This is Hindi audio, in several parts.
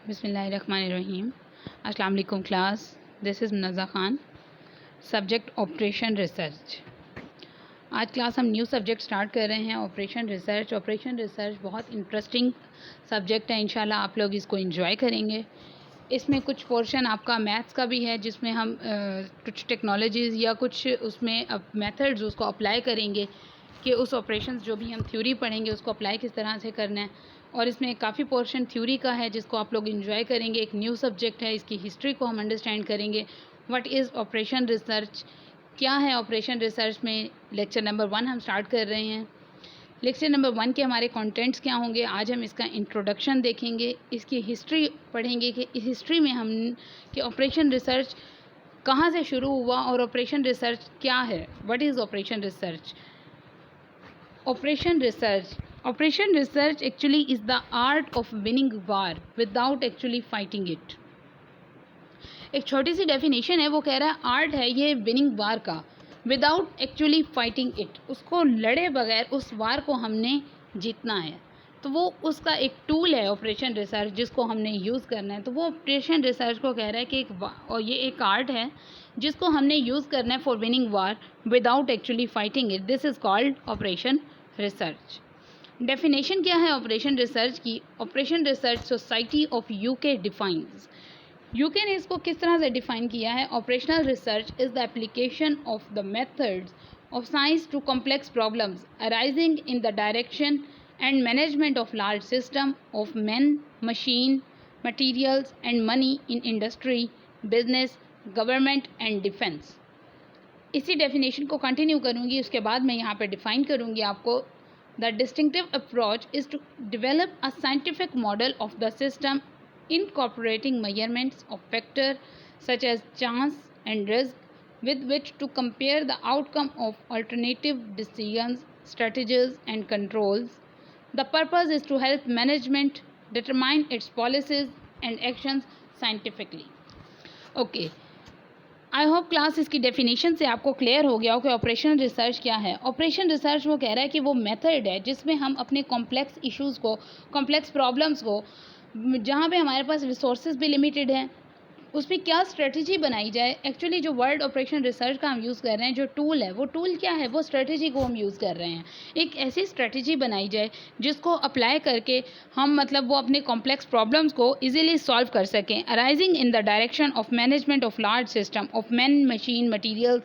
बिस्मिल्लाहिर्रहमानिर्रहीम। अस्सलाम वालेकुम class. This is Munazza Khan. Subject operation research. आज क्लास हम न्यू सब्जेक्ट स्टार्ट कर रहे हैं, ऑपरेशन रिसर्च। ऑपरेशन रिसर्च बहुत इंटरेस्टिंग सब्जेक्ट है, इंशाल्लाह आप लोग इसको एंजॉय करेंगे। इसमें कुछ पोर्शन आपका मैथ्स का भी है, जिसमें हम कुछ टेक्नोलॉजीज़ या कुछ उसमें मेथड्स उसको अप्लाई करेंगे कि उस ऑपरेशंस जो भी हम थ्योरी पढ़ेंगे उसको अप्लाई किस तरह से करना है। और इसमें काफ़ी पोर्शन थ्योरी का है जिसको आप लोग एंजॉय करेंगे। एक न्यू सब्जेक्ट है, इसकी हिस्ट्री को हम अंडरस्टैंड करेंगे। व्हाट इज़ ऑपरेशन रिसर्च, क्या है ऑपरेशन रिसर्च में। लेक्चर नंबर 1 हम स्टार्ट कर रहे हैं। लेक्चर नंबर 1 के हमारे कंटेंट्स क्या होंगे, आज हम इसका इंट्रोडक्शन देखेंगे, इसकी हिस्ट्री पढ़ेंगे कि इस हिस्ट्री में हम कि ऑपरेशन रिसर्च कहाँ से शुरू हुआ और ऑपरेशन रिसर्च क्या है। What is operation research. Operation research actually is the art of winning war without actually fighting it. एक छोटी सी डेफिनेशन है, वो कह रहा है आर्ट है ये विनिंग वार का, विदाउट एक्चुअली फाइटिंग इट। उसको लड़े बगैर उस वार को हमने जीतना है, तो वो उसका एक टूल है ऑपरेशन रिसर्च जिसको हमने यूज़ करना है। तो वो ऑपरेशन रिसर्च को कह रहा है कि और ये एक आर्ट है जिसको हमने यूज़ करना है for winning war without actually fighting it. This is called operation research. Definition क्या है ऑपरेशन रिसर्च की। Operation research society of UK defines. UK ने इसको किस तरह से डिफाइन किया है। Operational research is the application of the methods of science to complex problems arising in the direction and management of large system of man, machine, materials and money in industry, business, government and defence. इसी डेफिनेशन को कंटिन्यू करूँगी, उसके बाद मैं यहाँ पे डिफाइन करूँगी आपको। The distinctive approach is to develop a scientific model of the system incorporating measurements of factors such as chance and risk with which to compare the outcome of alternative decisions, strategies and controls. The purpose is to help management determine its policies and actions scientifically. Okay. I hope class इसकी डेफिनेशन से आपको क्लियर हो गया हो कि ऑपरेशन रिसर्च क्या है। ऑपरेशन रिसर्च वो कह रहा है कि वो मेथड है जिसमें हम अपने कॉम्प्लेक्स इश्यूज़ को, कॉम्प्लेक्स प्रॉब्लम्स को, जहाँ पे हमारे पास रिसोर्सेज भी लिमिटेड हैं, उसमें क्या स्ट्रेटजी बनाई जाए। एक्चुअली जो वर्ड ऑपरेशन रिसर्च का हम यूज़ कर रहे हैं, जो टूल है, वो टूल क्या है, वो स्ट्रेटजी को हम यूज़ कर रहे हैं। एक ऐसी स्ट्रेटजी बनाई जाए जिसको अप्लाई करके हम वो अपने कॉम्प्लेक्स प्रॉब्लम्स को इजीली सॉल्व कर सकें। Arising in the direction of management of large system of man, machine, materials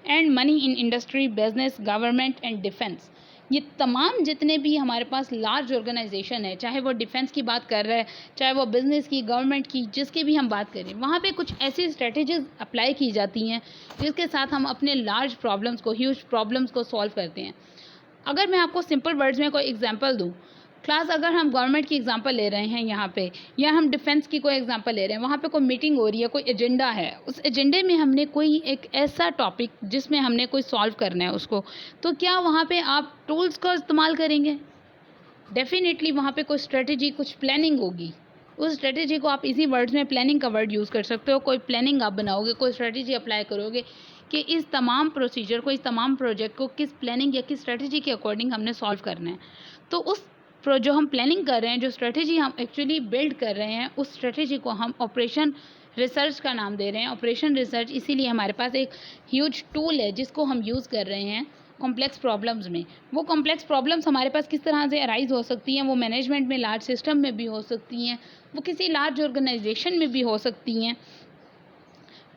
and money in industry, business, government and defence. ये तमाम जितने भी हमारे पास लार्ज ऑर्गेनाइजेशन है, चाहे वो डिफेंस की बात कर रहा है, चाहे वो बिज़नेस की, गवर्नमेंट की, जिसकी भी हम बात करें, वहाँ पे कुछ ऐसी स्ट्रेटजीज अप्लाई की जाती हैं जिसके साथ हम अपने लार्ज प्रॉब्लम्स को, ह्यूज प्रॉब्लम्स को सॉल्व करते हैं। अगर मैं आपको सिंपल वर्ड्स में कोई एग्जांपल दूँ क्लास, अगर हम गवर्नमेंट की एग्जांपल ले रहे हैं यहाँ पे, या हम डिफेंस की कोई एग्जांपल ले रहे हैं, वहाँ पे कोई मीटिंग हो रही है, कोई एजेंडा है, उस एजेंडे में हमने कोई एक ऐसा टॉपिक जिसमें हमने कोई सॉल्व करना है उसको, तो क्या वहाँ पे आप टूल्स का इस्तेमाल करेंगे। डेफिनेटली वहाँ पे कोई स्ट्रेटजी, कुछ प्लानिंग होगी। उस स्ट्रेटजी को आप इसी वर्ड्स में प्लानिंग का वर्ड यूज़ कर सकते हो। कोई प्लानिंग आप बनाओगे, कोई स्ट्रेटजी अप्लाई करोगे कि इस तमाम प्रोसीजर को, इस तमाम प्रोजेक्ट को किस प्लानिंग या किस स्ट्रेटजी के अकॉर्डिंग हमने सॉल्व करना है। तो उस जो हम प्लानिंग कर रहे हैं, जो स्ट्रेटजी हम एक्चुअली बिल्ड कर रहे हैं, उस स्ट्रेटजी को हम ऑपरेशन रिसर्च का नाम दे रहे हैं। ऑपरेशन रिसर्च इसीलिए हमारे पास एक ह्यूज टूल है जिसको हम यूज़ कर रहे हैं कॉम्प्लेक्स प्रॉब्लम्स में। वो कॉम्प्लेक्स प्रॉब्लम्स हमारे पास किस तरह से अराइज हो सकती हैं, वो मैनेजमेंट में, लार्ज सिस्टम में भी हो सकती हैं, वो किसी लार्ज ऑर्गेनाइजेशन में भी हो सकती हैं,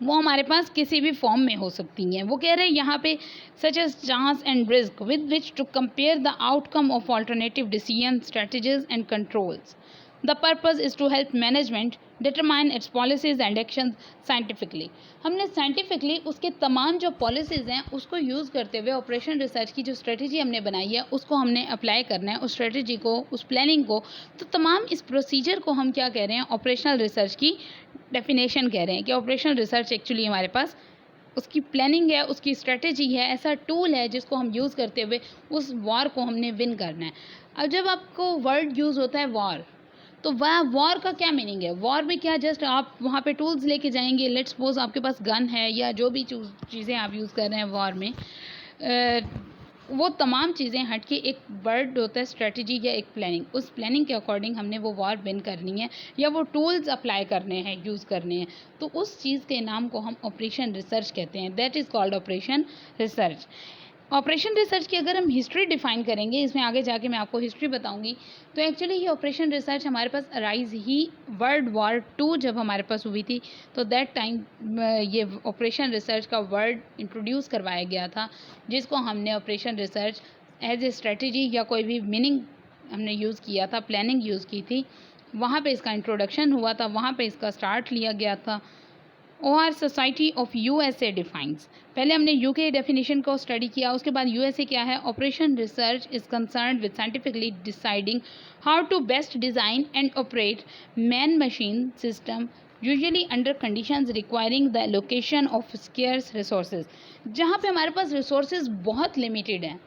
वो हमारे पास किसी भी फॉर्म में हो सकती हैं। वो कह रहे हैं यहाँ पे such as chance and risk with which to compare the outcome of alternative decision, strategies and controls. The purpose is to help management determine its policies and actions scientifically. हमने साइंटिफिकली उसके तमाम जो पॉलिसीज़ हैं उसको यूज़ करते हुए ऑपरेशन रिसर्च की जो स्ट्रेटजी हमने बनाई है उसको हमने अप्लाई करना है, उस स्ट्रेटजी को, उस प्लानिंग को। तो तमाम इस प्रोसीजर को हम क्या कह रहे हैं, ऑपरेशनल रिसर्च की डेफिनेशन कह रहे हैं कि ऑपरेशनल रिसर्च एक्चुअली हमारे पास उसकी प्लानिंग है, उसकी स्ट्रेटजी है, ऐसा टूल है जिसको हम यूज़ करते हुए उस वॉर को हमने विन करना है। अब जब आपको वर्ड यूज़ होता है वॉर, तो वह वॉर का क्या मीनिंग है। वॉर में क्या जस्ट आप वहाँ पे टूल्स लेके जाएंगे, लेट्स सपोज आपके पास गन है या जो भी चीज़ें आप यूज़ कर रहे हैं वॉर में, वो तमाम चीज़ें हट के एक वर्ड होता है स्ट्रेटजी या एक प्लानिंग, उस प्लानिंग के अकॉर्डिंग हमने वो वॉर विन करनी है या वो टूल्स अप्लाई करने हैं, यूज़ करने हैं, तो उस चीज़ के नाम को हम ऑपरेशन रिसर्च कहते हैं। That is called operation research. Operation research की अगर हम हिस्ट्री डिफाइन करेंगे, इसमें आगे जाके मैं आपको हिस्ट्री बताऊंगी, तो एक्चुअली ये ऑपरेशन रिसर्च हमारे पास अराइज ही वर्ल्ड वॉर 2 जब हमारे पास हुई थी, तो दैट टाइम ये ऑपरेशन रिसर्च का वर्ड इंट्रोड्यूस करवाया गया था, जिसको हमने operation research as a strategy या कोई भी मीनिंग हमने यूज़ किया था, प्लानिंग यूज़ की थी, वहाँ पे इसका इंट्रोडक्शन हुआ था, वहाँ पे इसका स्टार्ट लिया गया था। OR society of USA defines, पहले हमने यूके डेफिनेशन को स्टडी किया, उसके बाद USA क्या है। Operation research is concern with scientifically deciding how to best design and operate man machine system usually under conditions requiring the allocation of scarce resources. जहाँ पे हमारे पास रिसोर्सेज बहुत लिमिटेड हैं,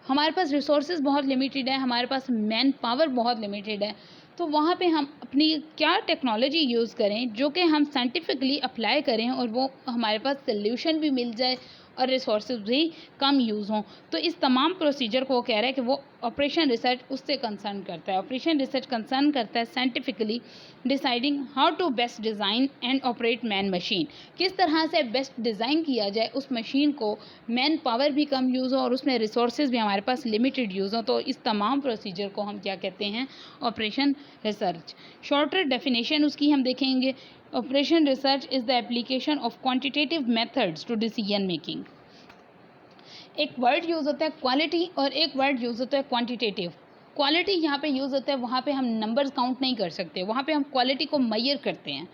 हमारे पास रिसोर्सेज बहुत लिमिटेड है, हमारे पास मैन पावर बहुत लिमिटेड है, तो वहाँ पे हम अपनी क्या टेक्नोलॉजी यूज़ करें जो कि हम साइंटिफिकली अप्लाई करें और वो हमारे पास सल्यूशन भी मिल जाए और रिसोर्सेज भी कम यूज़ हों। तो इस तमाम प्रोसीजर को वो कह रहा है कि वो ऑपरेशन रिसर्च उससे कंसर्न करता है। ऑपरेशन रिसर्च कंसर्न करता है scientifically deciding how to best design and operate man machine, किस तरह से बेस्ट डिज़ाइन किया जाए उस मशीन को, मैन पावर भी कम यूज़ हो और उसमें रिसोर्सेज भी हमारे पास लिमिटेड यूज़ हो। तो इस तमाम प्रोसीजर को हम क्या कहते हैं, ऑपरेशन रिसर्च। शॉर्टर डेफिनेशन उसकी हम देखेंगे। Operation research is the application of quantitative methods to decision making. एक वर्ड यूज़ होता है क्वालिटी और एक वर्ड यूज़ होता है क्वांटिटेटिव। क्वालिटी यहाँ पे यूज़ होता है, वहाँ पे हम नंबर्स काउंट नहीं कर सकते, वहाँ पे हम क्वालिटी को मेजर करते हैं।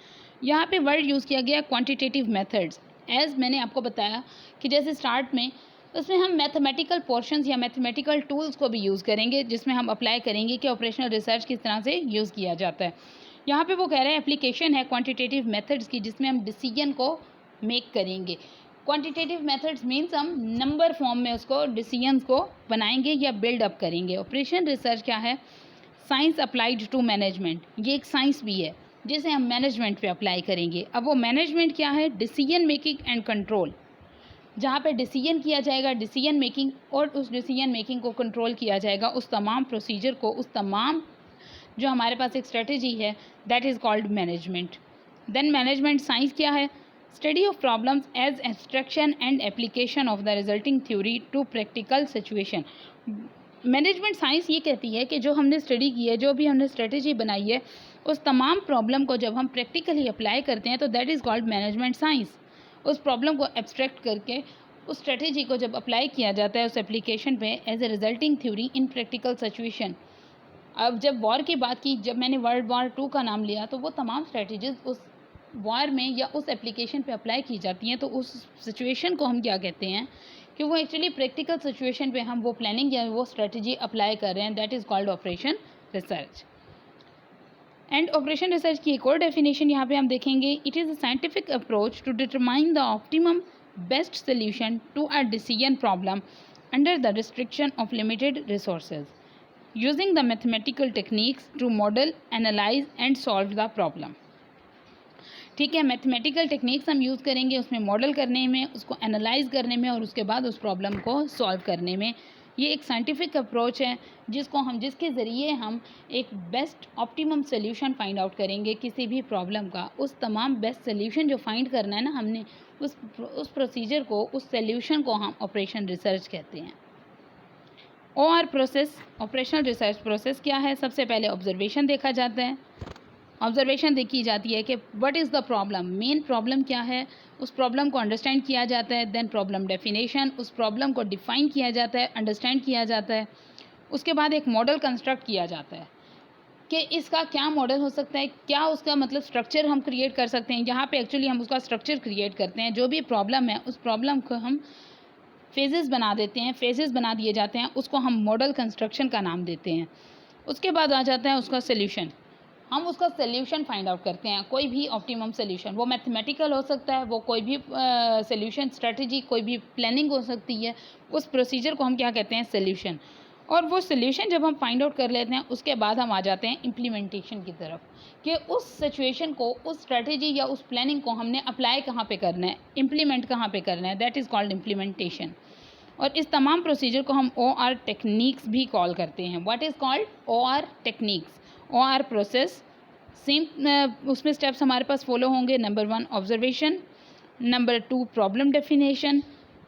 यहाँ पे वर्ड यूज़ किया गया क्वांटिटेटिव मेथड्स। एज मैंने आपको बताया कि जैसे स्टार्ट में उसमें हम मैथमेटिकल पोर्शंस या मैथमेटिकल टूल्स को भी यूज़ करेंगे, जिसमें हम अप्लाई करेंगे कि ऑपरेशनल रिसर्च किस तरह से यूज़ किया जाता है। यहाँ पे वो कह रहे हैं एप्लीकेशन है क्वांटिटेटिव मेथड्स की, जिसमें हम डिसीजन को मेक करेंगे। क्वांटिटेटिव मेथड्स मीन्स हम नंबर फॉर्म में उसको डिसीजंस को बनाएंगे या बिल्ड अप करेंगे। ऑपरेशन रिसर्च क्या है, साइंस अप्लाइड टू मैनेजमेंट, ये एक साइंस भी है जिसे हम मैनेजमेंट पे अप्लाई करेंगे। अब वो मैनेजमेंट क्या है, डिसीजन मेकिंग एंड कंट्रोल, जहाँ पे डिसीजन किया जाएगा, डिसीजन मेकिंग, और उस डिसीजन मेकिंग को कंट्रोल किया जाएगा, उस तमाम प्रोसीजर को, उस तमाम जो हमारे पास एक स्ट्रेटजी है, that is called management. Then management science क्या है, study of problems as abstraction and application of the resulting theory to practical situation. Management science ये कहती है कि जो हमने स्टडी की है, जो भी हमने स्ट्रेटजी बनाई है, उस तमाम प्रॉब्लम को जब हम प्रैक्टिकली अप्लाई करते हैं तो that is called management science. उस प्रॉब्लम को एब्स्ट्रैक्ट करके उस स्ट्रेटजी को जब अप्लाई किया जाता है उस एप्लीकेशन पे as a resulting theory in practical situation. अब जब वॉर की बात की, जब मैंने वर्ल्ड वॉर 2 का नाम लिया, तो वो तमाम स्ट्रेटजीज उस वॉर में या उस एप्लीकेशन पे अप्लाई की जाती हैं, तो उस सिचुएशन को हम क्या कहते हैं कि वो एक्चुअली प्रैक्टिकल सिचुएशन पे हम वो प्लानिंग या वो स्ट्रेटजी अप्लाई कर रहे हैं, that is called operation research. And operation research की एक और डेफिनेशन यहाँ पे हम देखेंगे, it is a scientific approach to determine the optimum best solution to a decision problem under the restriction of limited resources using the mathematical techniques to model, analyse and solve the problem. ठीक है, मैथमेटिकल टेक्निक्स हम यूज़ करेंगे उसमें मॉडल करने में, उसको एनालाइज करने में और उसके बाद उस प्रॉब्लम को सॉल्व करने में। ये एक साइंटिफिक अप्रोच है जिसके ज़रिए हम एक best optimum solution find out करेंगे किसी भी प्रॉब्लम का। उस तमाम बेस्ट सोल्यूशन जो फाइंड करना है ना हमने, उस प्रोसीजर को, उस सोल्यूशन को हम ऑपरेशन रिसर्च कहते हैं। और प्रोसेस, ऑपरेशनल रिसर्च प्रोसेस क्या है, सबसे पहले ऑब्जर्वेशन देखा जाता है। ऑब्जर्वेशन देखी जाती है कि what is the problem, main problem क्या है, उस प्रॉब्लम को अंडरस्टैंड किया जाता है। देन प्रॉब्लम डेफिनेशन, उस प्रॉब्लम को डिफ़ाइन किया जाता है, अंडरस्टैंड किया जाता है। उसके बाद एक मॉडल कंस्ट्रक्ट किया जाता है कि इसका क्या मॉडल हो सकता है, क्या उसका मतलब स्ट्रक्चर हम क्रिएट कर सकते हैं। यहाँ पे एक्चुअली हम उसका स्ट्रक्चर क्रिएट करते हैं। जो भी प्रॉब्लम है उस प्रॉब्लम को हम फेजेस बना देते हैं, फेजेस बना दिए जाते हैं, उसको हम मॉडल कंस्ट्रक्शन का नाम देते हैं। उसके बाद आ जाता है उसका सोल्यूशन, हम उसका सोल्यूशन फाइंड आउट करते हैं। कोई भी ऑप्टिमम सोल्यूशन, वो मैथमेटिकल हो सकता है, वो कोई भी सोल्यूशन स्ट्रेटजी, कोई भी प्लानिंग हो सकती है, उस प्रोसीजर को हम क्या कहते हैं, सोल्यूशन। और वो सोल्यूशन जब हम फाइंड आउट कर लेते हैं उसके बाद हम आ जाते हैं इम्प्लीमेंटेशन की तरफ कि उस सिचुएशन को, उस स्ट्रेटजी या उस प्लानिंग को हमने अप्लाई कहाँ पे करना है, इम्प्लीमेंट कहाँ पे करना है, दैट इज़ कॉल्ड इम्प्लीमेंटेशन। और इस तमाम प्रोसीजर को हम OR टेक्निक्स भी कॉल करते हैं। What is called OR techniques, OR process. Same उसमें स्टेप्स हमारे पास फॉलो होंगे। Number 1 observation, number 2 problem definition,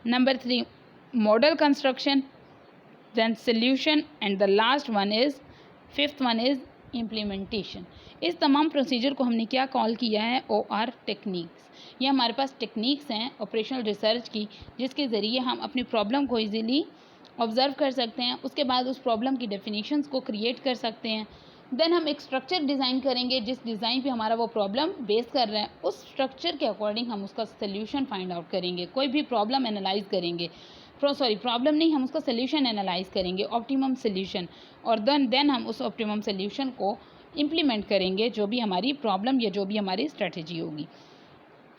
number 3 model construction, then solution, and the last one is, fifth one is implementation। इस तमाम प्रोसीजर को हमने क्या कॉल किया है? OR techniques. ये हमारे पास टेक्निक्स हैं ऑपरेशनल रिसर्च की, जिसके ज़रिए हम अपनी प्रॉब्लम को इजीली ऑब्जर्व कर सकते हैं, उसके बाद उस प्रॉब्लम की डेफिनेशंस को क्रिएट कर सकते हैं। देन हम एक स्ट्रक्चर डिज़ाइन करेंगे, जिस डिज़ाइन पे हमारा वो प्रॉब्लम बेस कर रहा है, उस स्ट्रक्चर के अकॉर्डिंग हम उसका सोल्यूशन फाइंड आउट करेंगे। कोई भी प्रॉब्लम एनालाइज करेंगे, प्रॉब्लम नहीं, हम उसका सोल्यूशन एनालाइज करेंगे, ऑप्टिमम सोल्यूशन, और देन हम उस ऑप्टिमम सोल्यूशन को इम्प्लीमेंट करेंगे, जो भी हमारी प्रॉब्लम या जो भी हमारी स्ट्रेटजी होगी।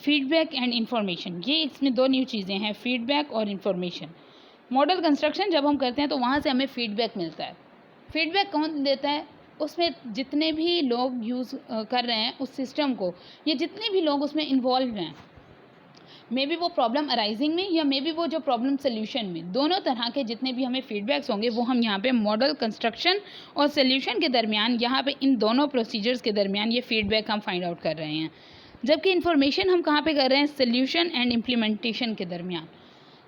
फीडबैक एंड इंफॉर्मेशन, ये इसमें दो न्यू चीज़ें हैं, फीडबैक और इन्फॉर्मेशन। मॉडल कंस्ट्रक्शन जब हम करते हैं तो वहाँ से हमें फीडबैक मिलता है। फीडबैक कौन देता है? उसमें जितने भी लोग यूज़ कर रहे हैं उस सिस्टम को, या जितने भी लोग उसमें इन्वॉल्व हैं, मे बी वो प्रॉब्लम अराइजिंग में या मे बी वो जो प्रॉब्लम सोल्यूशन में, दोनों तरह के जितने भी हमें फीडबैक्स होंगे वो हम यहाँ पे मॉडल कंस्ट्रक्शन और सोल्यूशन के दरमियान, यहाँ पे इन दोनों प्रोसीजर्स के दरमियान ये फीडबैक हम फाइंड आउट कर रहे हैं। जबकि इन्फॉर्मेशन हम कहाँ पे कर रहे हैं? सोल्यूशन एंड इम्प्लीमेंटेशन के दरमियान।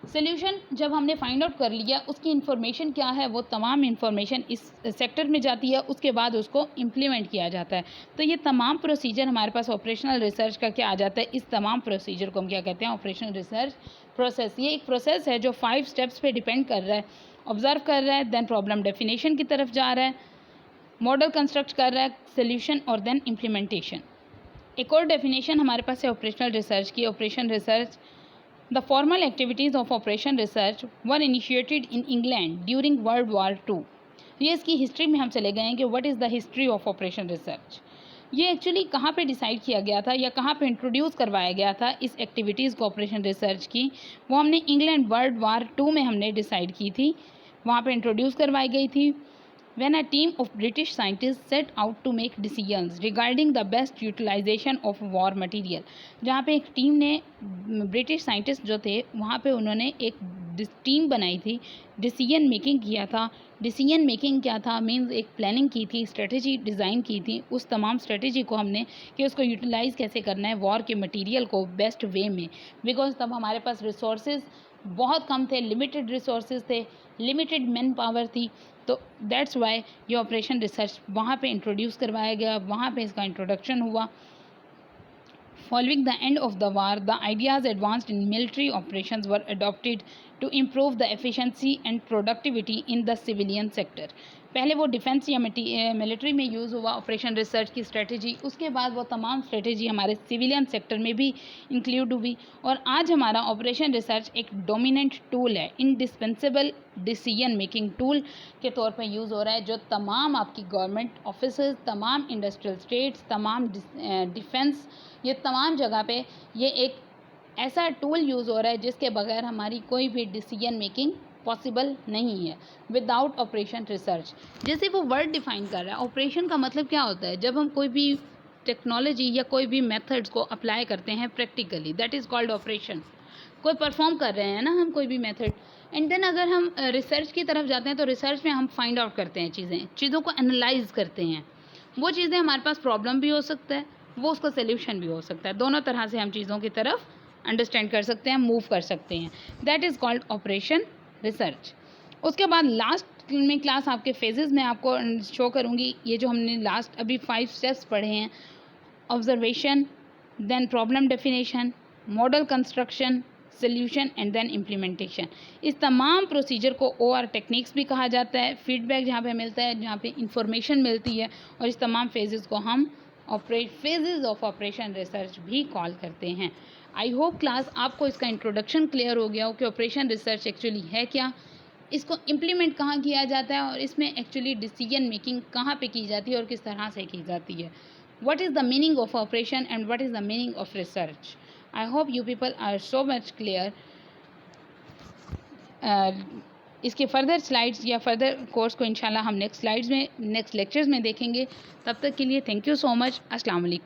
सोल्यूशन जब हमने फाइंड आउट कर लिया, उसकी इन्फॉर्मेशन क्या है, वो तमाम इन्फॉर्मेशन इस सेक्टर में जाती है, उसके बाद उसको इम्प्लीमेंट किया जाता है। तो ये तमाम प्रोसीजर हमारे पास ऑपरेशनल रिसर्च का क्या आ जाता है? इस तमाम प्रोसीजर को हम क्या कहते हैं? Operational research process. ये एक प्रोसेस है जो 5 स्टेप्स पे डिपेंड कर रहा है। ऑब्जर्व कर रहा है, देन प्रॉब्लम डेफिनेशन की तरफ जा रहा है, मॉडल कंस्ट्रक्ट कर रहा है, सोल्यूशन, और देन इम्प्लीमेंटेशन। एक और डेफिनेशन हमारे पास है ऑपरेशनल रिसर्च की। Operation research, the formal activities of operation research were initiated in England during World War II। ये इसकी हिस्ट्री में हम चले गए हैं कि what is the history of operation research. ये एक्चुअली कहाँ पे डिसाइड किया गया था या कहाँ पे इंट्रोड्यूस करवाया गया था इस एक्टिविटीज़ को ऑपरेशन रिसर्च की, वो हमने इंग्लैंड वर्ल्ड वार 2 में हमने डिसाइड की थी, वहाँ पे इंट्रोड्यूस करवाई गई थी। When a team of British scientists set out to make decisions regarding the best utilization of war material। जहाँ पे एक टीम ने, ब्रिटिश साइंटिस्ट जो थे वहाँ पे उन्होंने एक टीम बनाई थी, डिसीजन मेकिंग किया था। डिसीजन मेकिंग क्या था? मीन्स एक प्लानिंग की थी, स्ट्रेटजी डिज़ाइन की थी। उस तमाम स्ट्रेटजी को हमने कि उसको यूटिलाइज़ कैसे करना है वॉर के मटेरियल को बेस्ट वे में, बिकॉज तब हमारे पास रिसोर्सेज बहुत कम थे, लिमिटेड रिसोर्सेज थे, लिमिटेड मैन पावर थी। तो दैट्स वाई ये ऑपरेशन रिसर्च वहाँ पे इंट्रोड्यूस करवाया गया, वहाँ पे इसका इंट्रोडक्शन हुआ। Following the end of the war, the ideas advanced in military operations were adopted to improve the efficiency and productivity in the civilian sector। पहले वो डिफेंस या मिलिट्री में यूज़ हुआ ऑपरेशन रिसर्च की स्ट्रेटजी, उसके बाद वो तमाम स्ट्रेटजी हमारे सिविलियन सेक्टर में भी इंक्लूड हुई, और आज हमारा ऑपरेशन रिसर्च एक डोमिनेंट टूल है, इंडिस्पेंसेबल डिसीजन मेकिंग टूल के तौर पे यूज़ हो रहा है, जो तमाम आपकी गवर्नमेंट ऑफिसेज, तमाम इंडस्ट्रियल स्टेट्स, तमाम डिफेंस, ये तमाम जगह पे ये एक ऐसा टूल यूज़ हो रहा है जिसके बगैर हमारी कोई भी डिसीजन मेकिंग पॉसिबल नहीं है विदाउट ऑपरेशन रिसर्च। जैसे वो वर्ड डिफाइन कर रहा है, ऑपरेशन का मतलब क्या होता है? जब हम कोई भी टेक्नोलॉजी या कोई भी मेथड्स को अप्लाई करते हैं practically, that is called operation. कोई परफॉर्म कर रहे हैं ना हम कोई भी मेथड, एंड देन अगर हम रिसर्च की तरफ जाते हैं तो रिसर्च में हम फाइंड आउट करते हैं चीज़ों को एनालाइज करते हैं। वो चीज़ें हमारे पास प्रॉब्लम भी हो सकता है, वो उसका सोल्यूशन भी हो सकता है, दोनों तरह से हम चीज़ों की तरफ अंडरस्टैंड कर सकते हैं, मूव कर सकते हैं। That is called operation research. उसके बाद लास्ट में क्लास आपके फेजेस में आपको शो करूँगी, ये जो हमने लास्ट अभी 5 स्टेप्स पढ़े हैं, observation, then problem definition, model construction, solution, and then implementation. इस तमाम प्रोसीजर को OR टेक्निक्स भी कहा जाता है। फीडबैक जहाँ पे मिलता है, जहाँ पे इंफॉर्मेशन मिलती है, और इस तमाम फेजेस को हम फेजेस ऑफ ऑपरेशन रिसर्च भी कॉल करते हैं। आई होप क्लास आपको इसका इंट्रोडक्शन क्लियर हो गया हो कि ऑपरेशन रिसर्च एक्चुअली है क्या, इसको इम्प्लीमेंट कहाँ किया जाता है, और इसमें एक्चुअली डिसीजन मेकिंग कहाँ पे की जाती है और किस तरह से की जाती है। What is the meaning of operation and what is the meaning of research. I hope you people are so much clear. इसके फर्दर स्लाइड्स या फर्दर कोर्स को इंशाल्लाह हम नेक्स्ट लेक्चर्स में देखेंगे। तब तक के लिए थैंक यू सो मच। अस्सलाम वालेकुम।